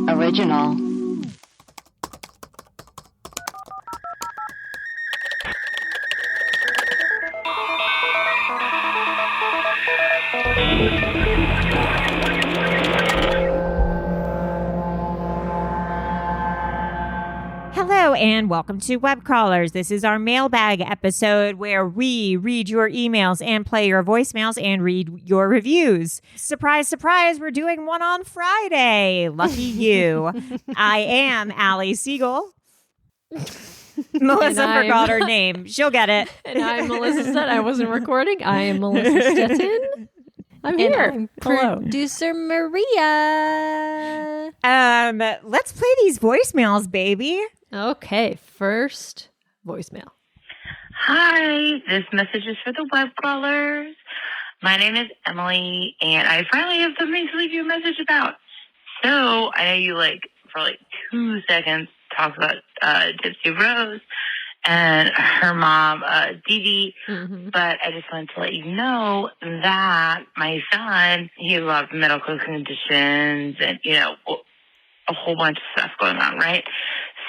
Original. Hello and welcome to Web Crawlers. This is our mailbag episode where we read your emails and play your voicemails and read your reviews. Surprise, surprise, we're doing one on Friday. Lucky you. I am Allie Siegel. Melissa forgot her name. She'll get it. And I'm Melissa Stettin. I wasn't recording. I am Melissa Stettin. I'm here. Hello. Producer Maria. Let's play these voicemails, baby. Okay, first voicemail. Hi, this message is for the web crawlers. My name is Emily, and I finally have something to leave you a message about. So, I know you, for 2 seconds talked about Gypsy Rose and her mom, Dee Dee, but I just wanted to let you know that my son, he has a lot of medical conditions and, a whole bunch of stuff going on, right?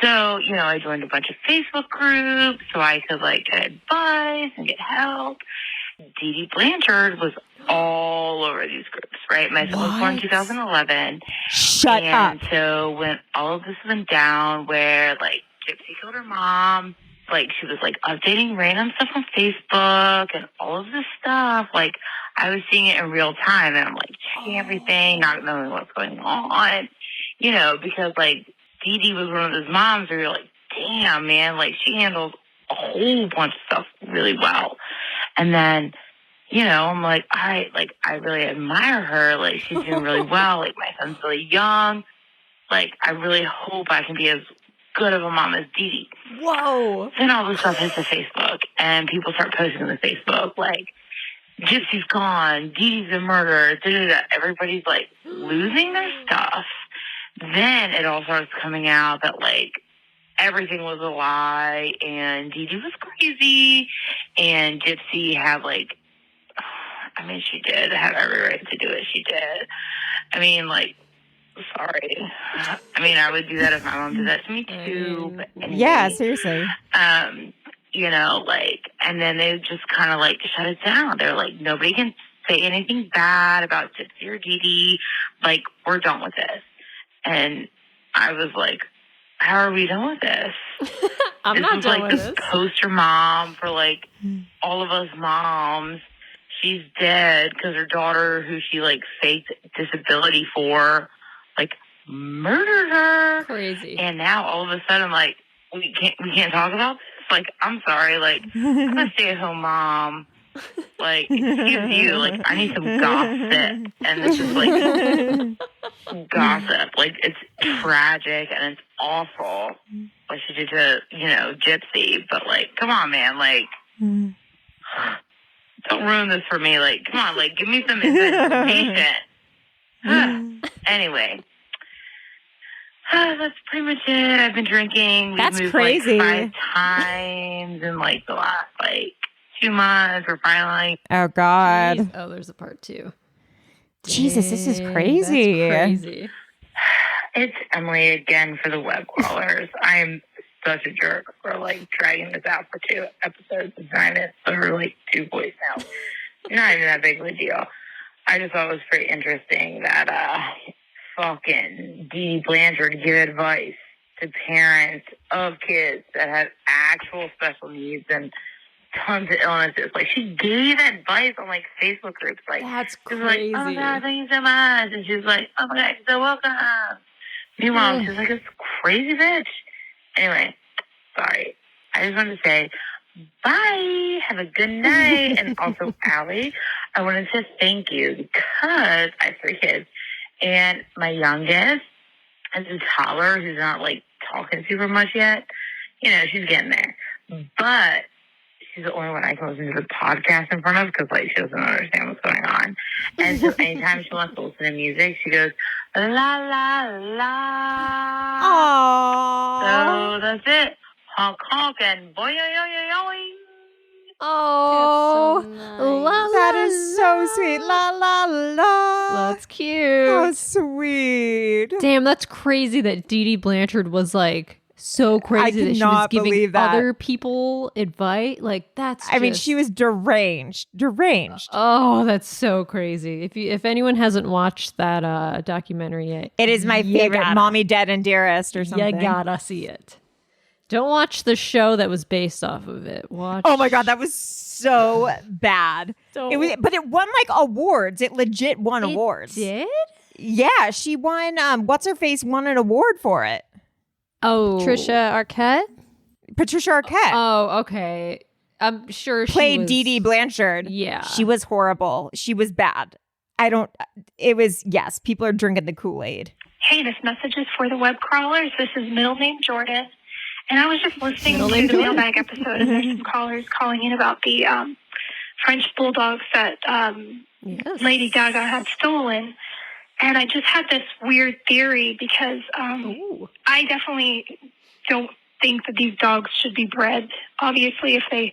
So, I joined a bunch of Facebook groups so I could, get advice and get help. Dee Dee Blanchard was all over these groups, right? My son was born in 2011. Shut up. And so when all of this went down where, Gypsy killed her mom, she was, updating random stuff on Facebook and all of this stuff, I was seeing it in real time, and I'm, checking everything, not knowing what's going on, because, Dee Dee was one of those moms where you're like, damn, man, she handles a whole bunch of stuff really well. And then, I'm like, all right, I really admire her. She's doing really well. My son's really young. I really hope I can be as good of a mom as Dee Dee. Whoa. Then all this stuff hits the Facebook, and people start posting on the Facebook, Gypsy's gone, Dee Dee's been murdered, da-da-da. Everybody's, losing their stuff. Then it all starts coming out that, everything was a lie, and Dee Dee was crazy, and Gypsy had, she did have every right to do what she did. Sorry. I would do that if my mom did that to me, too. But anyway, Yeah, seriously. and then they just kind of, shut it down. They're like, nobody can say anything bad about Gypsy or Dee Dee. We're done with this. And I was like, how are we done with this? I'm not done with this poster mom for, all of us moms. She's dead because her daughter, who she, faked disability for, murdered her. Crazy. And now, all of a sudden, we can't talk about this? I'm sorry, I'm a stay-at-home mom. Excuse you, I need some gossip. And this is, gossip. It's tragic and it's awful what she did to, Gypsy. But, come on, man. Don't ruin this for me. Come on, give me some information. Anyway. That's pretty much it. I've been drinking. That's We've moved, crazy. 5 times in, the last, 2 months. We're finally... Oh, God. Jeez. Oh, there's a part 2. Jesus, this is crazy. That's crazy. It's Emily again for the web crawlers. I'm such a jerk for dragging this out for 2 episodes and 9 minutes over 2 voicemails. Not even that big of a deal. I just thought it was pretty interesting that fucking Dee Dee Blanchard give advice to parents of kids that have actual special needs and tons of illnesses. She gave advice on Facebook groups. That's she was crazy. oh my God, thank you so much. And she was like, oh my God, you're so welcome. Meanwhile, she's this crazy bitch. Anyway, sorry. I just wanted to say bye. Have a good night. And also, Allie, I wanted to thank you because I have 3 kids. And my youngest is a toddler who's not talking super much yet. She's getting there. But she's the only one I can listen to the podcast in front of because she doesn't understand what's going on. And so anytime she wants to listen to music, she goes, la, la, la. Aww. So that's it. Honk, honk, and boy, yo, yo, yo, yo. Oh, That's so nice. la, That la, is so sweet. La la la. That's cute. How sweet. Damn, that's crazy that Dee Dee Blanchard was like so crazy that she was cannot giving believe that. other people advice. Like that's I mean, just- she was deranged. Deranged. Oh, that's so crazy. If anyone hasn't watched that documentary yet, It is my you favorite. gotta- Mommy Dead and Dearest or something. You gotta see it. Don't watch the show that was based off of it. Watch. Oh my God, that was so bad. It was, but it won like awards. It legit won awards. Did? Yeah, she won. What's her face won an award for it. Oh, Trisha Arquette? Patricia Arquette Oh, okay. I'm sure she played was, Dee Dee Blanchard. Yeah, She was horrible. She was bad. It was, yes, people are drinking the Kool-Aid. Hey, this message is for the web crawlers. This is middle name Jordan. And I was just listening Middle to name the Jordan. mailbag episode, and there's some callers calling in about the French bulldogs that Yes. Lady Gaga had stolen. And I just had this weird theory because Ooh. I definitely don't think that these dogs should be bred. Obviously, if they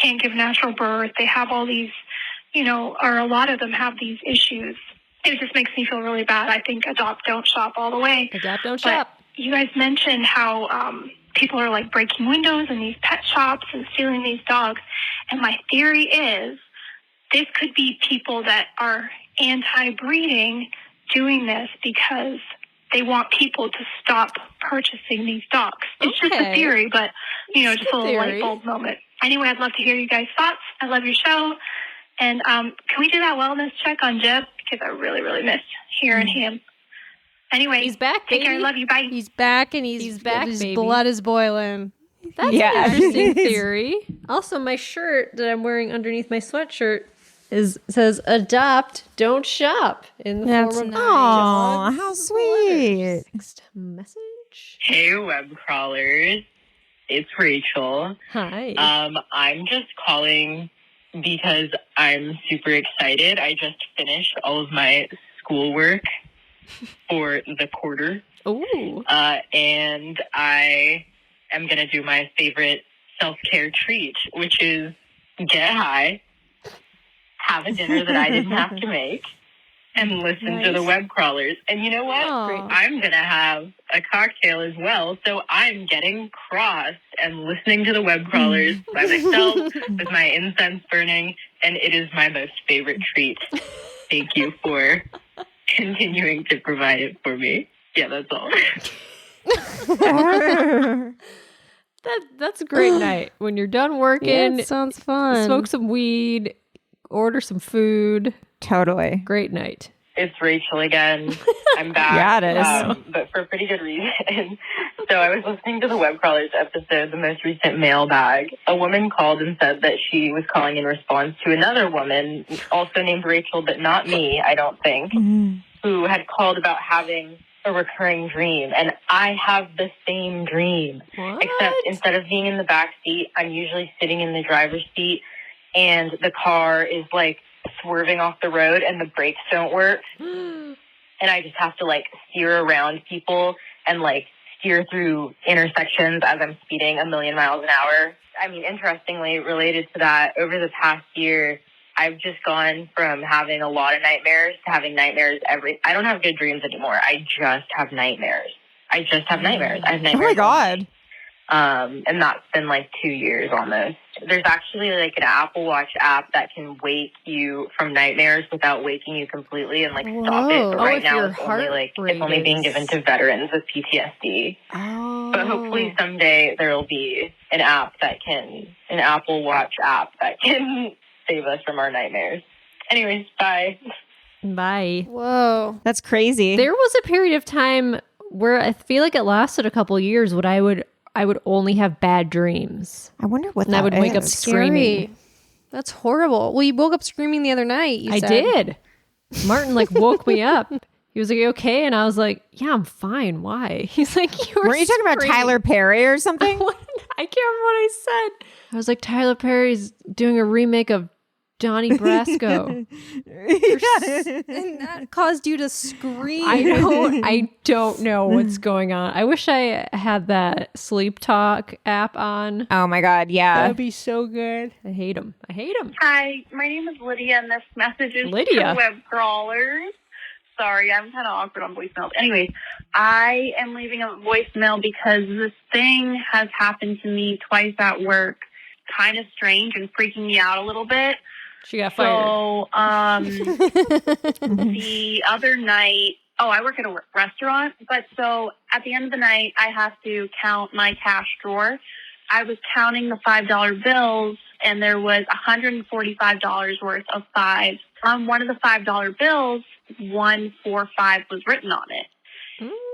can't give natural birth, they have all these, or a lot of them have these issues. It just makes me feel really bad. I think adopt, don't shop all the way. Adapt, don't But shop. you guys mentioned how people are like breaking windows in these pet shops and stealing these dogs. And my theory is this could be people that are anti-breeding doing this because they want people to stop purchasing these dogs. It's just a Okay. theory, but, just Good a little theory. light bulb moment. Anyway, I'd love to hear you guys' thoughts. I love your show. And can we do that wellness check on Jeb? Because I really, really miss hearing him. Anyway, He's back, take care. baby. Love you. Bye. He's back and he's back, his baby. blood is boiling. That's Yeah. an interesting theory. Also, my shirt that I'm wearing underneath my sweatshirt says "Adopt, don't shop" in the That's form of nice. Oh, how sweet. Next message. Hey, web crawlers. It's Rachel. Hi. I'm just calling because I'm super excited. I just finished all of my schoolwork for the quarter. Ooh. And I am going to do my favorite self-care treat, which is get high, have a dinner that I didn't have to make, and listen to the web crawlers. And you know what? Aw. I'm going to have a cocktail as well. So I'm getting crossed and listening to the web crawlers by myself with my incense burning. And it is my most favorite treat. Thank you for continuing to provide it for me. Yeah, that's all. That's a great night when you're done working. It sounds fun. Smoke some weed, order some food. Totally. Great night. It's Rachel again. I'm back. Yeah, it is. But for a pretty good reason. So I was listening to the web crawlers episode, the most recent mailbag. A woman called and said that she was calling in response to another woman, also named Rachel, but not me, I don't think, who had called about having a recurring dream. And I have the same dream, What? except instead of being in the back seat, I'm usually sitting in the driver's seat, and the car is like swerving off the road and the brakes don't work. And I just have to like steer around people and like steer through intersections as I'm speeding a million miles an hour. I mean, interestingly related to that, over the past year, I've just gone from having a lot of nightmares to having nightmares I don't have good dreams anymore. I just have nightmares. I have Oh nightmares. my God. And that's been like 2 years almost. There's actually like an Apple Watch app that can wake you from nightmares without waking you completely and like stop it. Whoa. But Oh, right if now your it's only heart like rate it's only being is- given to veterans with PTSD. Oh. But hopefully someday there will be an Apple Watch app that can save us from our nightmares. Anyways, bye. Bye. Whoa. That's crazy. There was a period of time where I feel like it lasted a couple years when I would only have bad dreams. I wonder what And that I would wake up is. screaming. Scary. That's horrible. Well, you woke up screaming the other night. You I said. did. Martin like woke me up. He was like, "You okay?" And I was like, "Yeah, I'm fine. Why?" He's like, Weren't you talking about Tyler Perry or something? I can't remember what I said. I was like, Tyler Perry's doing a remake of Donnie Brasco. And that caused you to scream. I don't know what's going on. I wish I had that sleep talk app on. Oh my God, yeah. That'd be so good. I hate them. Hi, my name is Lydia, and this message is Lydia. for web crawlers. Sorry, I'm kind of awkward on voicemails. Anyways, I am leaving a voicemail because this thing has happened to me twice at work. Kind of strange and freaking me out a little bit. She got fired. So, the other night, I work at a restaurant, but so at the end of the night, I have to count my cash drawer. I was counting the $5 bills, and there was $145 worth of fives. On one of the $5 bills, 145 was written on it.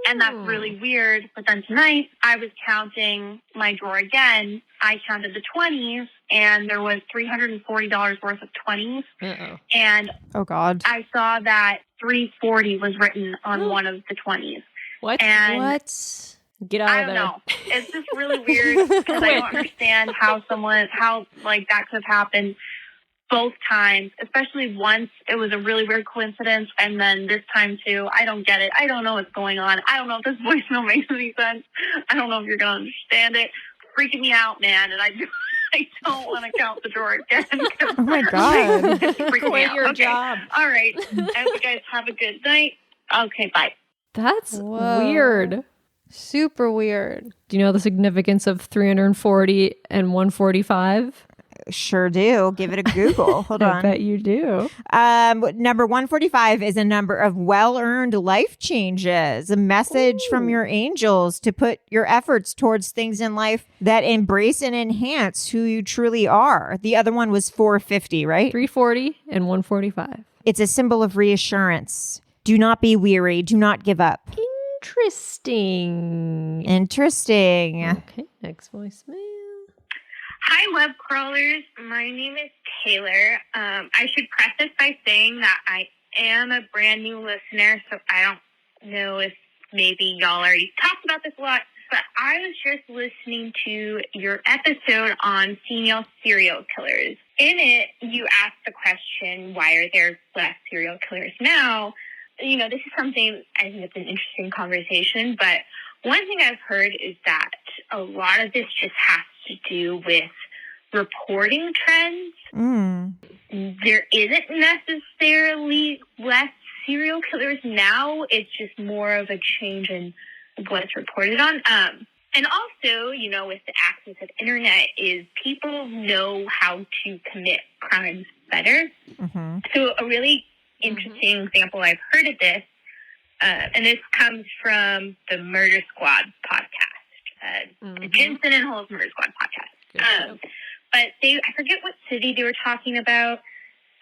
And that's really weird. But then tonight, I was counting my drawer again. I counted the 20s, and there was $340 worth of 20s. Uh-oh. And Oh God. I saw that 340 was written on one of the 20s. What? And What? Get out I of don't there. know. It's just really weird because I don't understand how that could have happened both times, especially once it was a really weird coincidence, and then this time too. I don't get it. I don't know what's going on. I don't know if this voicemail makes any sense. I don't know if you're going to understand it. Freaking me out, man, and I don't want to count the drawer again. Oh my God. It's freaking me Quit out. your Okay. job. All right. I hope you guys have a good night. Okay, bye. That's Whoa. weird. Super weird. Do you know the significance of 340 and 145? Sure do. Give it a Google. Hold I on. bet you do. Number 145 is a number of well-earned life changes, a message from your angels to put your efforts towards things in life that embrace and enhance who you truly are. The other one was 450, right? 340 and 145. It's a symbol of reassurance. Do not be weary. Do not give up. Interesting. Interesting. Okay, next voicemail. Hi, web crawlers. My name is Taylor. I should preface by saying that I am a brand new listener, so I don't know if maybe y'all already talked about this a lot, but I was just listening to your episode on female serial killers. In it, you asked the question, why are there less serial killers now? You know, this is something, I think it's an interesting conversation, but one thing I've heard is that a lot of this just has to do with reporting trends. There isn't necessarily less serial killers now. It's just more of a change in what's reported on. And also, you know, with the access of internet, is people know how to commit crimes better. So a really interesting example I've heard of this, and this comes from the Murder Squad podcast, the Jensen and Holes Murder Squad podcast. But I forget what city they were talking about,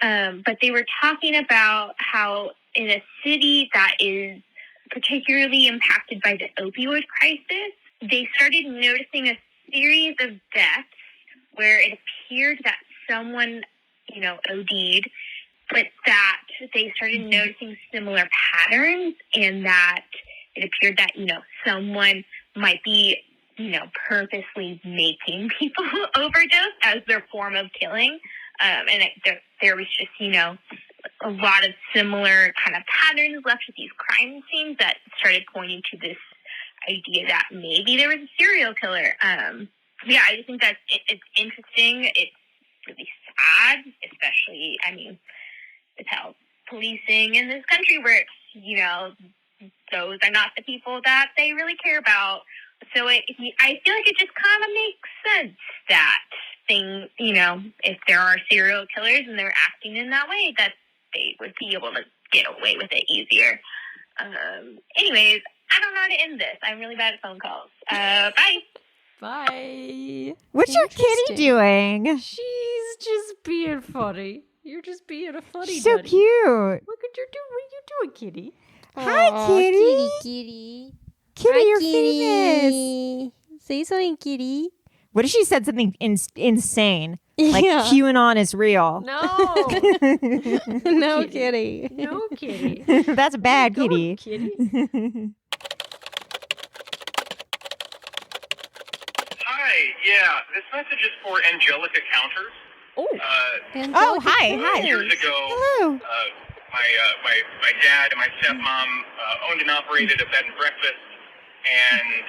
but they were talking about how in a city that is particularly impacted by the opioid crisis, they started noticing a series of deaths where it appeared that someone, you know, OD'd, but that they started noticing similar patterns, and that it appeared that, you know, someone might be, you know, purposely making people overdose as their form of killing. There was just, you know, a lot of similar kind of patterns left at these crime scenes that started pointing to this idea that maybe there was a serial killer. Yeah, I just think that it's interesting. It's really sad, especially, I mean, with how policing in this country works, you know, those are not the people that they really care about. So I feel like it just kind of makes sense that you know, if there are serial killers and they're acting in that way, that they would be able to get away with it easier. Anyways, I don't know how to end this. I'm really bad at phone calls. Bye. Bye. What's your kitty doing? She's just being funny. You're just being a funny So duddy. cute. Look at you doing. What are you doing, kitty? Hi, kitty. Kitty. Kitty, Hi, you're famous. kitty. Say something, kitty. What if she said something insane? Like Yeah. QAnon is real. No. No, kitty. No, kitty. That's a bad Go on, kitty. kitty. Hi, yeah, this message is for Angelica Counters. Oh, hi. Years ago, Hello. my dad and my stepmom owned and operated a bed and breakfast, and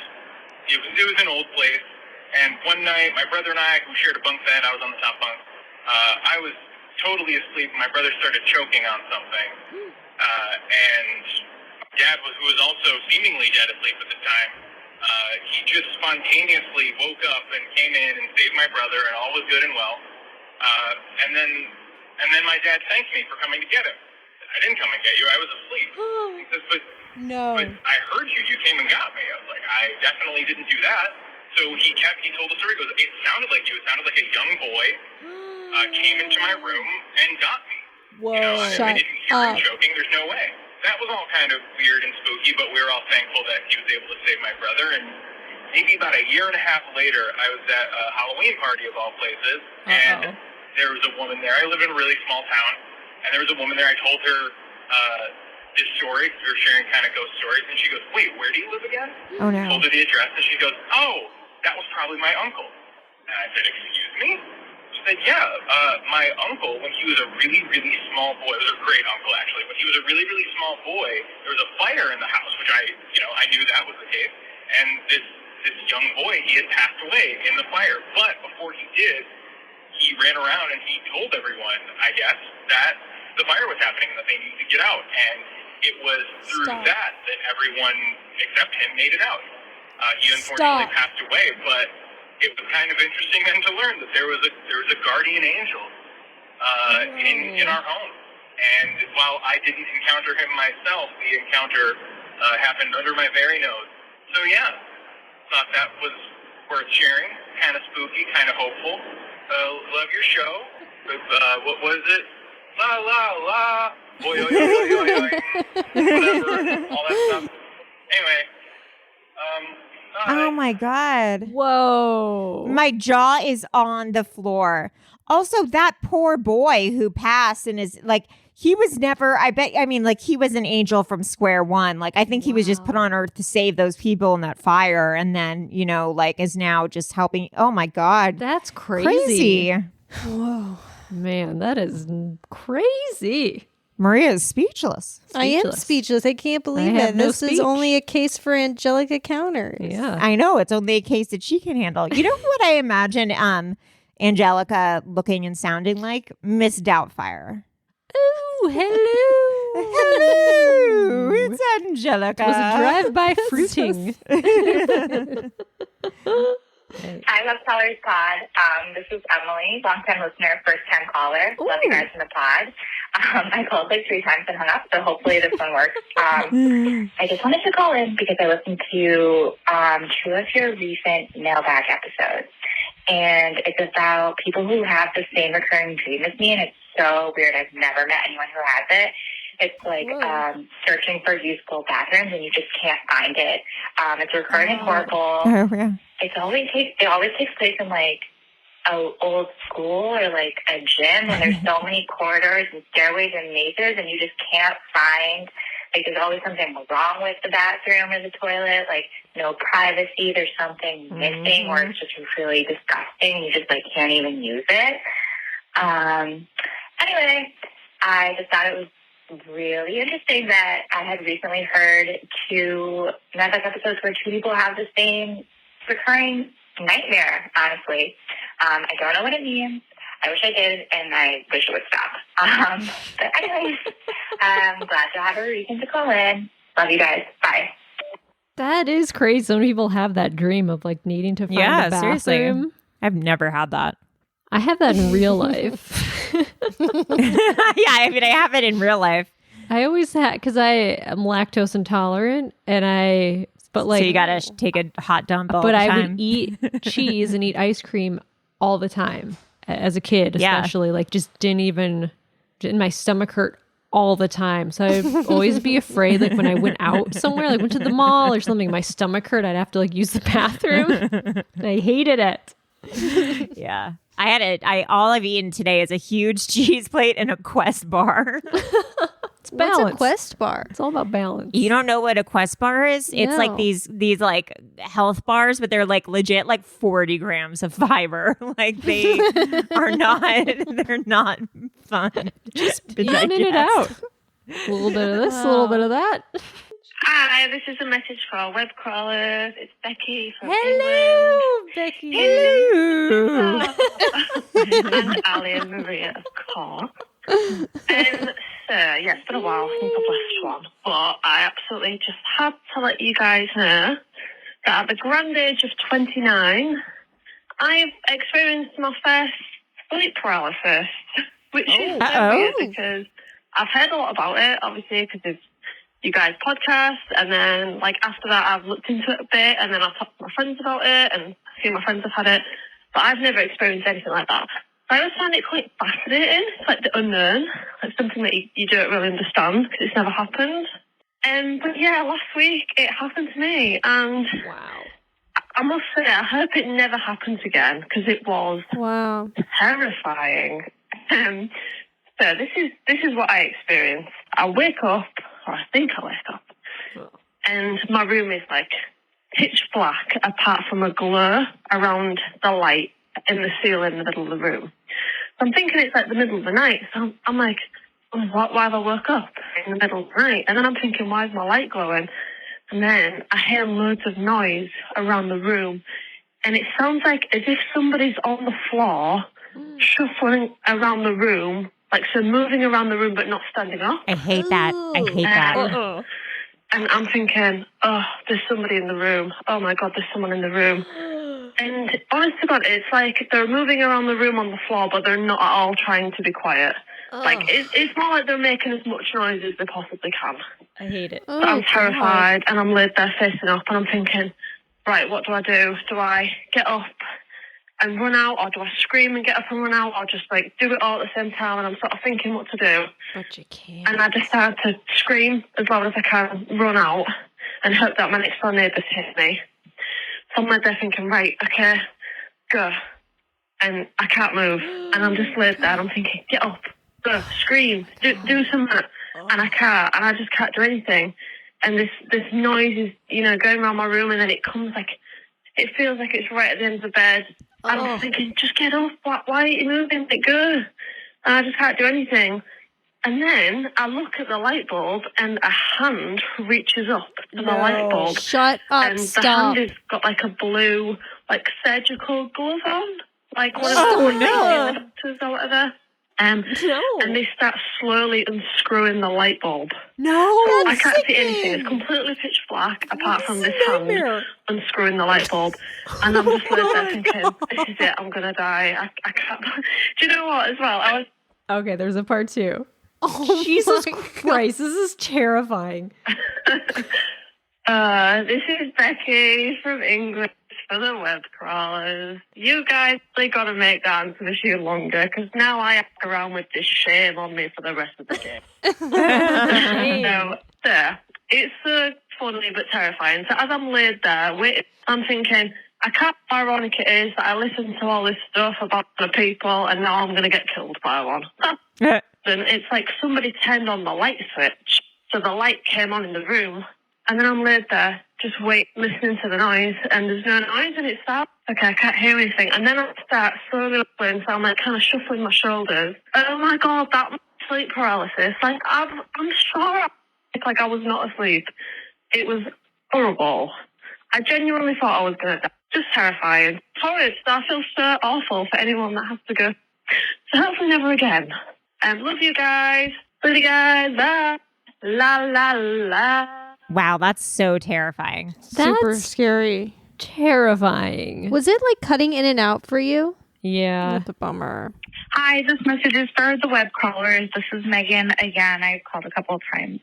it was an old place. And one night, my brother and I, who shared a bunk bed, I was on the top bunk. I was totally asleep. My brother started choking on something, and Dad who was also seemingly dead asleep at the time. He just spontaneously woke up and came in and saved my brother, and all was good and well. And then my dad thanked me for coming to get him. I didn't come and get you. I was asleep. He says, but I heard you. You came and got me. I was like, I definitely didn't do that. So he told the story. He goes, it sounded like you. It sounded like a young boy came into my room and got me. Whoa. I didn't hear him choking. There's no way. That was all kind of weird and spooky, but we were all thankful that he was able to save my brother. And maybe about a year and a half later, I was at a Halloween party of all places, and there was a woman there. I live in a really small town, and there was a woman there. I told her this story. We were sharing kind of ghost stories, and she goes, wait, where do you live again? Oh, no. I told her the address, and she goes, oh, that was probably my uncle. And I said, excuse me? She said, yeah, my uncle, when he was a really, really small boy, it was a great uncle, actually, but he was a really, really small boy. There was a fire in the house, which I knew that was the case, and this young boy, he had passed away in the fire. But before he did, he ran around and he told everyone, I guess, that the fire was happening and that they needed to get out. And it was through that everyone except him made it out. He unfortunately passed away, but it was kind of interesting then to learn that there was a guardian angel in our home. And while I didn't encounter him myself, the encounter happened under my very nose. So yeah, thought that was worth sharing. Kind of spooky, kind of hopeful. Love your show. What was it? La la la. Oi, oi, oi, oi, oi, oi. Whatever. All that stuff. Anyway. Oh my God. Whoa. My jaw is on the floor. Also, that poor boy who passed and is like, he was never, he was an angel from square one. Like, I think he was just put on earth to save those people in that fire. And then, is now just helping. Oh my God. That's crazy. Whoa. Man, that is crazy. Maria is speechless. I am speechless. I can't believe it. This is only a case for angelic encounters. Yeah. I know. It's only a case that she can handle. You know what I imagine Angelica looking and sounding like? Miss Doubtfire. Oh, hello. Hello. It's Angelica. It was a drive-by fruiting. I love Callers Pod. This is Emily, long-time listener, first-time caller. Love you guys in the pod. I called like 3 times and hung up, so hopefully this one works. I just wanted to call in because I listened to 2 of your recent mailbag episodes. And it's about people who have the same recurring dream as me, and it's so weird. I've never met anyone who has it. It's like searching for useful bathrooms, and you just can't find it. It's recurring and horrible. Oh, yeah. It always takes place in like a old school or like a gym, and there's so many corridors and stairways and mazes, and you just can't find. Like, there's always something wrong with the bathroom or the toilet. Like, no privacy. There's something missing, or it's just really disgusting. You just like can't even use it. Anyway, I just thought it was really interesting that I had recently heard 2 Mailbag episodes where 2 people have the same recurring nightmare, honestly. I don't know what it means. I wish I did, and I wish it would stop. But anyways, I'm glad to have a reason to call in. Love you guys. Bye. That is crazy. So many people have that dream of like needing to find a bathroom. Seriously. I've never had that. I have that in real life. Yeah, I have it in real life. I always had, because I am lactose intolerant, so you gotta take a hot dump all the time. But I would eat cheese and eat ice cream all the time as a kid, especially. Like, just didn't my stomach hurt all the time. So I'd always be afraid, like when I went out somewhere, like went to the mall or something, my stomach hurt. I'd have to like use the bathroom. I hated it. Yeah. I had all I've eaten today is a huge cheese plate and a Quest bar. It's balance. What's a Quest bar? It's all about balance. You don't know what a Quest bar is? It's like No. these like health bars, but they're like legit like 40 grams of fiber. Like they are not, they're not fun. Just Evening it out. A little bit of this, a little bit of that. Hi, this is a message for our web crawlers. It's Becky from Hello, Becky. Hello. England. And Ali and Maria, of course. So, yeah, it's been a while since I've left one, but I absolutely just had to let you guys know that at the grand age of 29, I've experienced my first sleep paralysis, which is so weird because I've heard a lot about it, obviously, because of you guys' podcast, and then, like, after that, I've looked into it a bit, and then I've talked to my friends about it, and a few of my friends have had it, but I've never experienced anything like that. I always find it quite fascinating. It's like the unknown. It's something that you don't really understand because it's never happened. But yeah, last week it happened to me, and Wow. I must say I hope it never happens again because it was terrifying. So this is what I experienced. I wake up, or I think I wake up, and my room is like pitch black apart from a glow around the light in the ceiling in the middle of the room. So I'm thinking it's like the middle of the night. So I'm like, why have I woke up in the middle of the night? And then I'm thinking, why is my light glowing? And then I hear loads of noise around the room. And it sounds like as if somebody's on the floor, shuffling around the room, like so moving around the room but not standing up. I hate that. I hate that. And I'm thinking, oh, there's somebody in the room. Oh my God, there's someone in the room. And honest to God, it's like they're moving around the room on the floor, but they're not at all trying to be quiet. Like, it's more like they're making as much noise as they possibly can. I hate it. So I'm terrified, and I'm laid there facing up, and I'm thinking, right, what do I do? Do I get up and run out, or do I scream and get up and run out, or just, like, do it all at the same time? And I'm sort of thinking what to do. But you can't. And I decided to scream as loud as I can, run out, and hope that my next door neighbours hit me. So I'm laid there thinking, right, okay, go. And I can't move. And I'm just laid there and I'm thinking, get up, go, scream, do something. And I can't. And I just can't do anything. And this noise is, going around my room, and then it comes like, it feels like it's right at the end of the bed. And I'm thinking, just get up. Why are you moving? Like, go. And I just can't do anything. And then I look at the light bulb, and a hand reaches up to the light bulb. Shut up, and stop. the hand has got like a blue, like surgical glove on. Like one of the doctors or whatever. And they start slowly unscrewing the light bulb. No, I can't see anything. It's completely pitch black apart from this hand unscrewing the light bulb. And I'm just laid there thinking, this is it, I'm going to die. I can't. Do you know what, as well? Okay, there's a part 2. Oh Jesus Christ, this is terrifying. This is Becky from England for the web crawlers. You guys really got to make that answer machine longer, because now I act around with this shame on me for the rest of the day. It's so funny but terrifying. So as I'm laid there, I'm thinking, I can't how ironic it is that I listen to all this stuff about the people and now I'm going to get killed by one. And it's like somebody turned on the light switch, so the light came on in the room, and then I'm laid there, just listening to the noise, and there's no noise, and it starts, okay, I can't hear anything, and then I start slowly looking, so I'm like kind of shuffling my shoulders. Oh my God, that was sleep paralysis. Like, I'm sure I was not asleep. It was horrible. I genuinely thought I was going to die. Just terrifying. Horrid. I feel so awful for anyone that has to go. So hopefully never again. Love you guys. Love you guys. Bye. La, la, la. Wow, that's so terrifying. Super scary. Terrifying. Was it like cutting in and out for you? Yeah. That's a bummer. Hi, this message is for the web crawlers. This is Megan again. I've called a couple of times.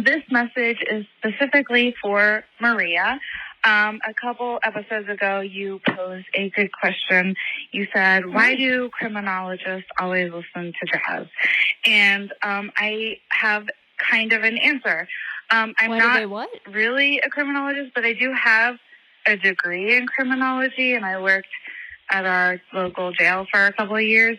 This message is specifically for Maria. A couple episodes ago, you posed a good question. You said, why do criminologists always listen to jazz? And I have kind of an answer. I'm not really a criminologist, but I do have a degree in criminology, and I worked at our local jail for a couple of years.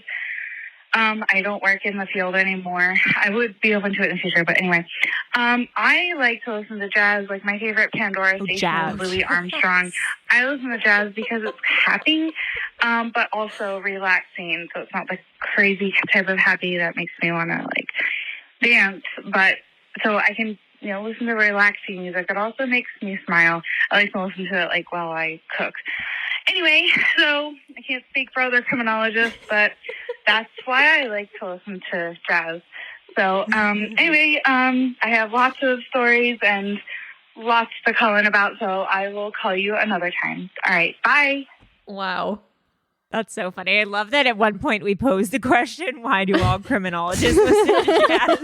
I don't work in the field anymore. I would be open to it in the future, but anyway. I like to listen to jazz. Like, my favorite Pandora station is Louis Armstrong. I listen to jazz because it's happy, but also relaxing. So it's not the crazy type of happy that makes me want to, like, dance. But so I can, listen to relaxing music. It also makes me smile. I like to listen to it, like, while I cook. Anyway, so I can't speak for other criminologists, but that's why I like to listen to jazz. So anyway, I have lots of stories and lots to call in about, so I will call you another time. All right, bye. Wow. That's so funny. I love that at one point we posed the question, why do all criminologists listen to jazz?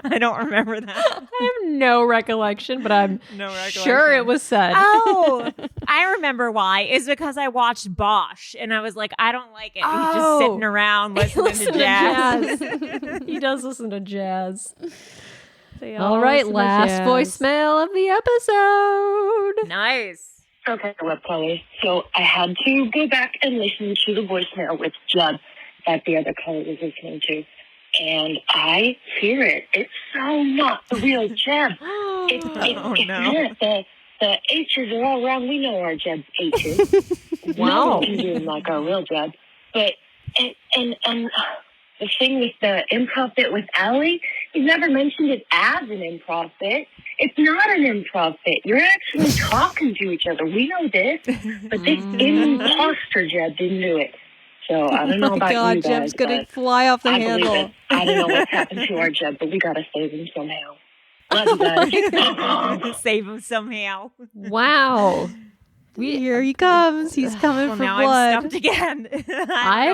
I don't remember that. I have no recollection, but I'm sure it was said. Oh, I remember why. It's because I watched Bosch and I was like, I don't like it. He's just sitting around listening to jazz. He does listen to jazz. All right, last voicemail of the episode. Nice. Okay, web caller. So I had to go back and listen to the voicemail with Jeb that the other caller was listening to. And I hear it. It's so not the real Jeb. It's not. The H's are all wrong. We know our Jeb's H's. Wow. No one can do them like our real Jeb. But, and the thing with the improv bit with Allie, he's never mentioned it as an improv bit. It's not an improv bit. You're actually talking to each other. We know this, but this imposter Jeb didn't do it. So I don't know about you guys. Jeb's gonna fly off the handle. I don't know what's happened to our Jeb, but we gotta save him somehow. Love you guys. Save him somehow. Wow. Here he comes. He's coming for now blood. I'm stumped again. I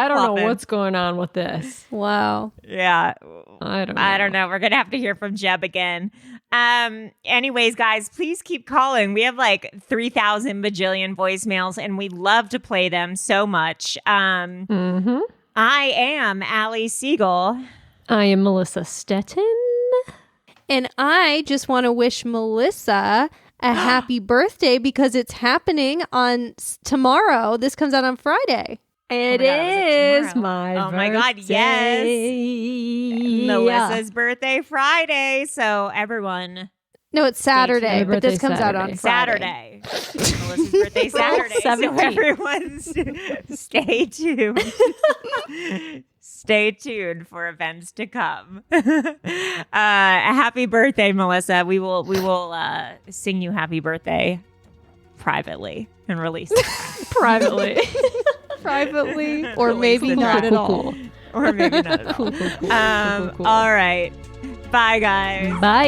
don't know what's going on with this. Wow. Yeah. I don't know. We're going to have to hear from Jeb again. Anyways, guys, please keep calling. We have like 3,000 bajillion voicemails and we love to play them so much. I am Allie Siegel. I am Melissa Stettin. And I just want to wish Melissa a happy birthday because it's happening on tomorrow. This comes out on Friday. It is my birthday. Oh my God, yes. Melissa's birthday Friday. So everyone. No, it's Saturday, but this comes out on Friday. Melissa's birthday Saturday. So everyone stay tuned. Stay tuned for events to come. Happy birthday, Melissa. We will sing you happy birthday privately and release it. Privately, or maybe not at all. Or maybe not at all. Cool. All right. Bye, guys. Bye.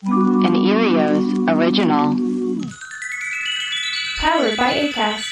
An Erios original. Powered by Acast.